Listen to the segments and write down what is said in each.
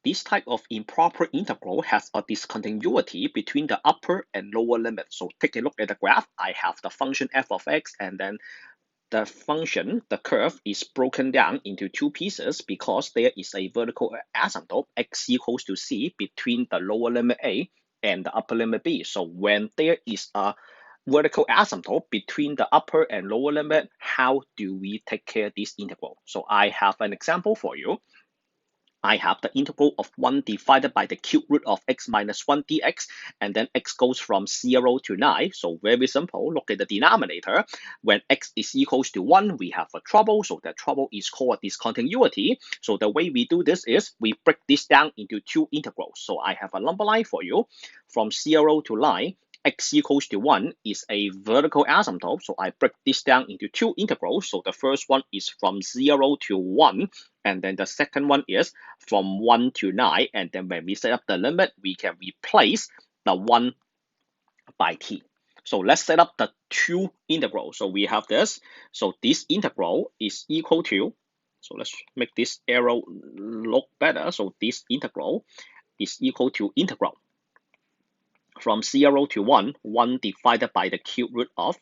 this type of improper integral has a discontinuity between the upper and lower limit. So take a look at the graph. I have the function f of x, and then the function, the curve, is broken down into two pieces because there is a vertical asymptote x equals to c between the lower limit a and the upper limit b. So when there is a vertical asymptote between the upper and lower limit, how do we take care of this integral? So I have an example for you. I have the integral of 1 divided by the cube root of x minus 1 dx, and then x goes from 0 to 9. So very simple. Look at the denominator. When x is equals to 1, we have a trouble. So that trouble is called discontinuity. So the way we do this is we break this down into two integrals. So I have a number line for you. From 0 to 9, x equals to 1 is a vertical asymptote. So I break this down into two integrals. So the first one is from 0 to 1. And then the second one is from 1 to 9. And then when we set up the limit, we can replace the 1 by t. So let's set up the two integrals. So we have this. So this integral is equal to, so let's make this arrow look better. So this integral is equal to integral from 0 to 1, 1 divided by the cube root of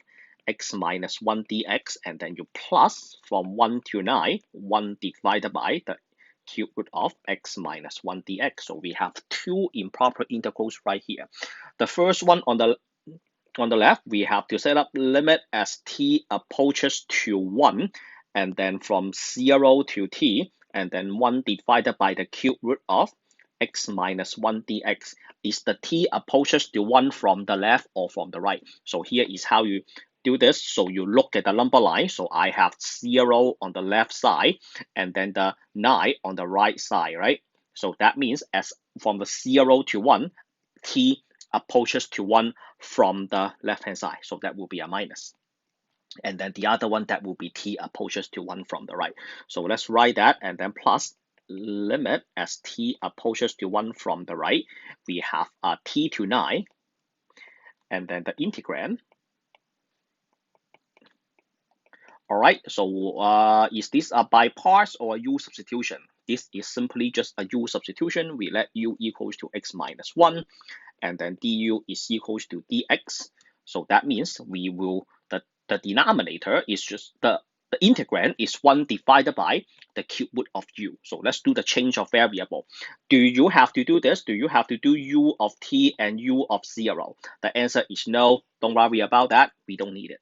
x minus 1 dx, and then you plus from 1 to 9, 1 divided by the cube root of x minus 1 dx. So we have two improper integrals right here. The first one on the left, we have to set up limit as t approaches to 1, and then from 0 to t, and then 1 divided by the cube root of x minus 1 dx. Is the t approaches to 1 from the left or from the right? So here is how you do this. So you look at the number line. So I have 0 on the left side and then the 9 on the right side, right? So that means as from the 0 to 1, t approaches to 1 from the left hand side. So that will be a minus. And then the other one, that will be t approaches to 1 from the right. So let's write that, and then plus limit as t approaches to 1 from the right. We have t to 9, and then the integrand. All right, so is this a by parts or a u substitution? This is simply just a u substitution. We let u equals to x minus 1, and then du is equals to dx. So that means we will, the denominator is just the integrand is 1 divided by the cube root of u. So let's do the change of variable. Do you have to do this? Do you have to do u of t and u of 0? The answer is no. Don't worry about that. We don't need it.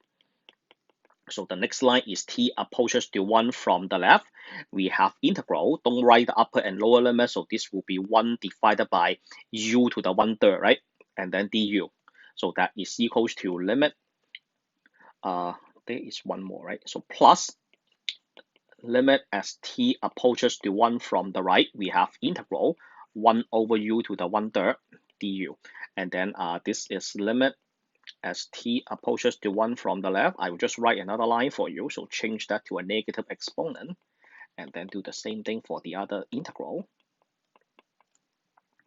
So the next line is t approaches to 1 from the left. We have integral. Don't write the upper and lower limit. So this will be 1 divided by u to the 1/3, right? And then du. So that is equals to limit. There is one more, right? So plus limit as t approaches to 1 from the right. We have integral 1 over u to the 1/3 du. And then this is limit as t approaches to 1 from the left. I will just write another line for you. So change that to a negative exponent, and then do the same thing for the other integral.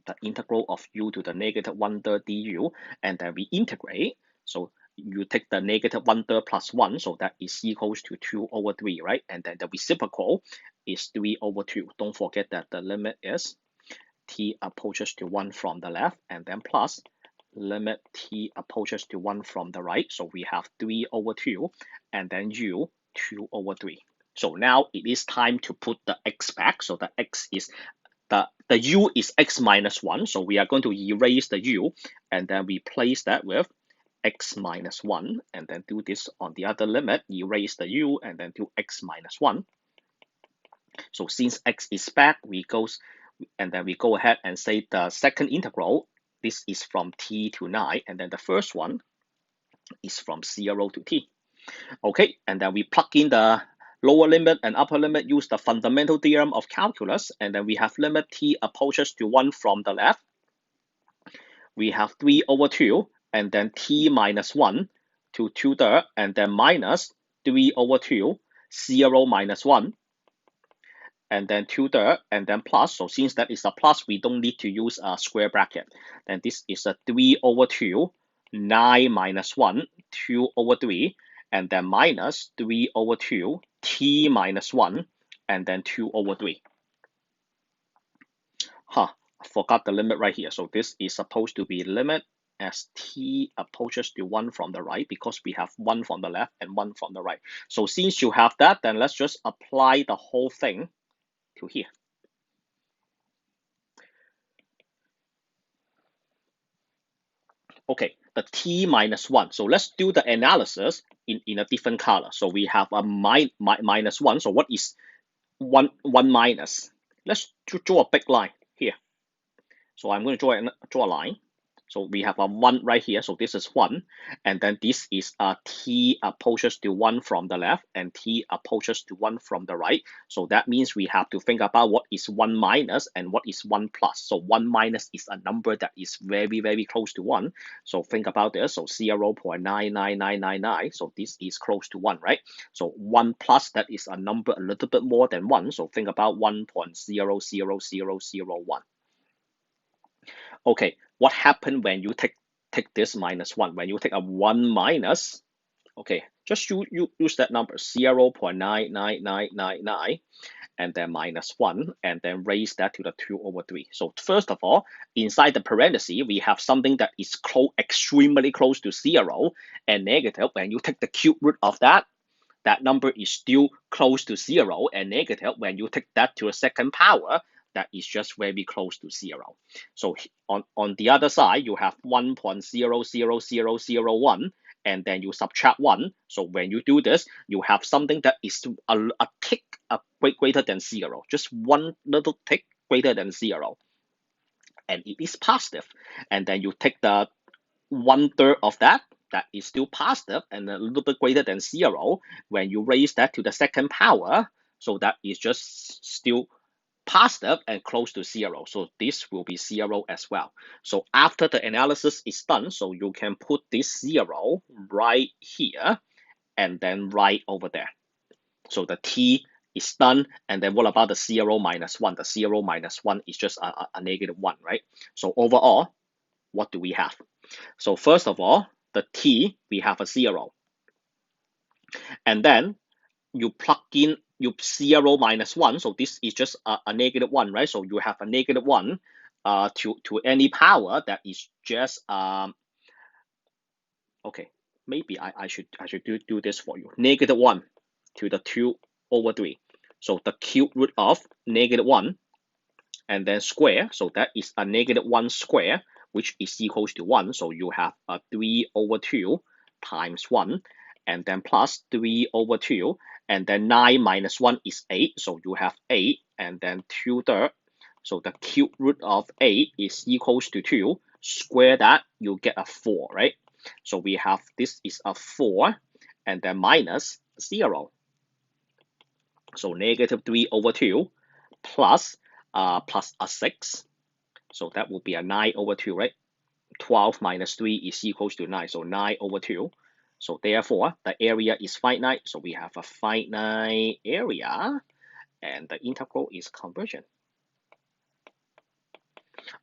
The integral of u to the negative 1/3 du, and then we integrate. So you take the negative 1/3 plus 1, so that is equals to 2 over 3, right? And then the reciprocal is 3 over 2. Don't forget that the limit is t approaches to 1 from the left, and then plus limit t approaches to 1 from the right. So we have 3 over 2, and then u 2 over 3. So now it is time to put the x back. So the x is the u is x minus 1. So we are going to erase the u, and then replace that with x minus 1, and then do this on the other limit, erase the u, and then do x minus 1. So since x is back, we go ahead and say the second integral. This is from t to 9, and then the first one is from 0 to t. Okay, and then we plug in the lower limit and upper limit, use the fundamental theorem of calculus, and then we have limit t approaches to 1 from the left. We have 3 over 2, and then t minus 1 to 2/3, and then minus 3 over 2, 0 minus 1, and then 2/3, and then plus. So since that is a plus, we don't need to use a square bracket. Then this is a 3 over 2, 9 minus 1, 2 over 3, and then minus 3 over 2, t minus 1, and then 2 over 3. forgot the limit right here. So this is supposed to be limit as t approaches to 1 from the right, because we have 1 from the left and 1 from the right. So since you have that, then let's just apply the whole thing to here. Okay, the t minus 1. So let's do the analysis in a different color. So we have a minus 1. So what is 1 minus? Let's draw a big line here. So I'm going to draw a line. So we have a 1 right here. So this is 1. And then this is a t approaches to 1 from the left and t approaches to 1 from the right. So that means we have to think about what is 1 minus and what is 1 plus. So 1 minus is a number that is very, very close to 1. So think about this. So 0.99999. So this is close to 1, right? So 1 plus, that is a number a little bit more than 1. So think about 1.00001. Okay, what happened when you take this minus 1? When you take a 1 minus, okay, just use that number, 0.99999, and then minus 1, and then raise that to the 2 over 3. So first of all, inside the parenthesis, we have something that is extremely close to 0 and negative. When you take the cube root of that, that number is still close to 0 and negative. When you take that to a second power, that is just very close to 0. So on the other side, you have 1.00001, and then you subtract 1. So when you do this, you have something that is a tick greater than 0, just one little tick greater than 0. And it is positive. And then you take the 1/3 of that is still positive and a little bit greater than 0. When you raise that to the second power, so that is just still positive and close to 0. So this will be 0 as well. So after the analysis is done, so you can put this 0 right here and then right over there. So the t is done. And then what about the 0 minus 1? The 0 minus 1 is just a negative 1, right? So overall, what do we have? So first of all, the t, we have a 0. And then you plug in 0 minus 1. So this is just a negative 1, right? So you have a negative 1 to any power that is just, okay, maybe I should do this for you. Negative 1 to the 2 over 3. So the cube root of negative 1 and then square. So that is a negative 1 square, which is equals to 1. So you have a 3 over 2 times 1, and then plus 3 over 2, and then 9 minus 1 is 8. So you have 8, and then 2/3. So the cube root of 8 is equals to 2. Square that, you get a 4, right? So we have this is a 4, and then minus 0. So negative 3 over 2 plus a 6. So that will be a 9 over 2, right? 12 minus 3 is equals to 9. So 9 over 2. So therefore, the area is finite. So we have a finite area, and the integral is convergent.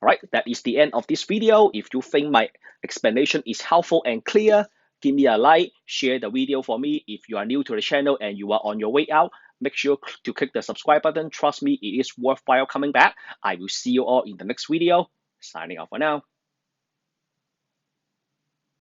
All right, that is the end of this video. If you think my explanation is helpful and clear, give me a like, share the video for me. If you are new to the channel and you are on your way out, make sure to click the subscribe button. Trust me, it is worthwhile coming back. I will see you all in the next video. Signing off for now.